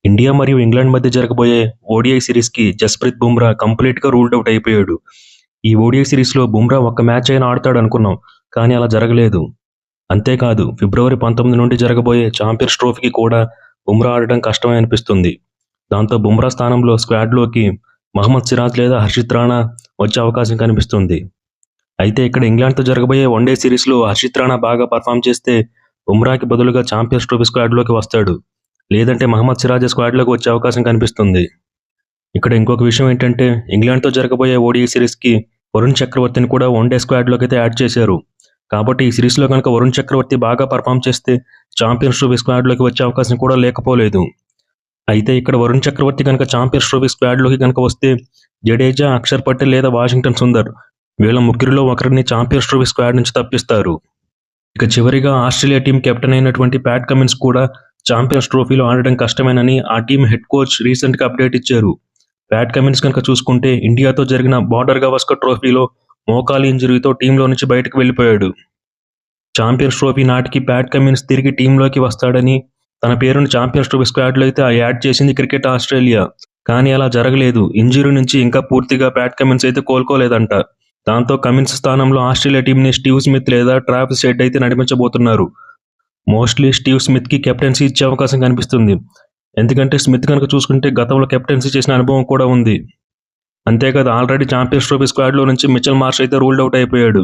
India మరియు England మధ్య జరగబోయే ఓడిఐ సిరీస్‌కి జస్‌ప్రీత్ బుమ్రా కంప్లీట్‌గా రూల్డ్ ఔట్ అయిపోయాడు. ఈ ఓడిఐ సిరీస్‌లో బుమ్రా ఒక్క మ్యాచ్ అయినా ఆడతాడనుకున్నాం. కానీ అలా జరగలేదు. అంతేకాదు ఫిబ్రవరి 19 నుండి జరగబోయే ఛాంపియన్స్ ట్రోఫీకి కూడా బుమ్రా ఆడటం కష్టమే అనిపిస్తుంది. దాంతో బుమ్రా స్థానంలో స్క్వాడ్‌లోకి మహమ్మద్ సిరాజ్ లేదా హర్షిత్ రాణా వచ్చే అవకాశం కనిపిస్తుంది. అయితే ఇక్కడ ఇంగ్లాండ్‌తో జరగబోయే వన్‌డే సిరీస్‌లో హర్షిత్ రాణా బాగా పర్ఫార్మ్ చేస్తే బుమ్రాకి బదులుగా ఛాంపియన్స్ ట్రోఫీ స్క్వాడ్‌లోకి వస్తాడు. లేదంటే మహమ్మద్ సిరాజ్ స్క్వాడ్‌లోకి వచ్చే అవకాశం కనిపిస్తుంది. ఇక్కడ ఇంకొక విషయం ఏంటంటే ఇంగ్లాండ్‌తో జరగబోయే ఓడిఐ సిరీస్‌కి వరుణ్ చక్రవర్తిని కూడా వన్‌డే స్క్వాడ్‌లోకి అయితే యాడ్ చేశారు. కాబట్టి ఈ సిరీస్‌లో గనుక వరుణ్ చక్రవర్తి బాగా పర్ఫార్మ్ చేస్తే ఛాంపియన్స్ ట్రోఫీ స్క్వాడ్‌లోకి వచ్చే అవకాశం కూడా లేకపోలేదు. అయితే ఇక్కడ వరుణ్ చక్రవర్తి గనుక ఛాంపియన్స్ ట్రోఫీ స్క్వాడ్‌లోకి గనుక వస్తే జడేజా, అక్షర్ పటేల్ లేదా వాషింగ్టన్ సుందర్ వీళ్ళ ముగ్గురిలో ఒకరిని ఛాంపియన్స్ ట్రోఫీ స్క్వాడ్ నుంచి తప్పిస్తారు. ఇక చివరిగా ఆస్ట్రేలియా టీం కెప్టెన్ అయినటువంటి ప్యాట్ కమిన్స్ కూడా ఛాంపియన్స్ ట్రోఫీలో ఆడడం కష్టమేనని ఆ టీం హెడ్ కోచ్ రీసెంట్‌గా అప్డేట్ ఇచ్చారు. ప్యాట్ కమిన్స్ కనుక చూసుకుంటే ఇండియాతో జరిగిన బార్డర్ గవాస్కర్ ట్రోఫీలో మోకాలి ఇంజరీతో టీంలో నుంచి బయటకు వెళ్లిపోయాడు. ఛాంపియన్స్ ట్రోఫీ నాటికి ప్యాట్ కమిన్స్ తిరిగి టీంలోకి వస్తాడని తన పేరును ఛాంపియన్స్ ట్రోఫీ స్క్వాడ్‌లో అయితే యాడ్ చేసింది క్రికెట్ ఆస్ట్రేలియా. కానీ అలా జరగలేదు. ఇంజరీ నుంచి ఇంకా పూర్తిగా ప్యాట్ కమిన్స్ అయితే కోలుకోలేదంట. దాంతో కమిన్స్ స్థానంలో ఆస్ట్రేలియా టీంని స్టీవ్ స్మిత్ లేదా ట్రావిస్ హెడ్ అయితే నడిపించబోతున్నారు. మోస్ట్లీ స్టీవ్ స్మిత్‌కి కెప్టెన్సీ ఇచ్చే అవకాశం కనిపిస్తుంది. ఎందుకంటే స్మిత్ కనుక చూసుకుంటే గతంలో కెప్టెన్సీ చేసిన అనుభవం కూడా ఉంది. అంతేకాదు ఆల్రెడీ ఛాంపియన్స్ ట్రోఫీ స్క్వాడ్‌లో నుంచి మిచెల్ మార్ష్ అయితే రూల్డ్ ఔట్ అయిపోయాడు.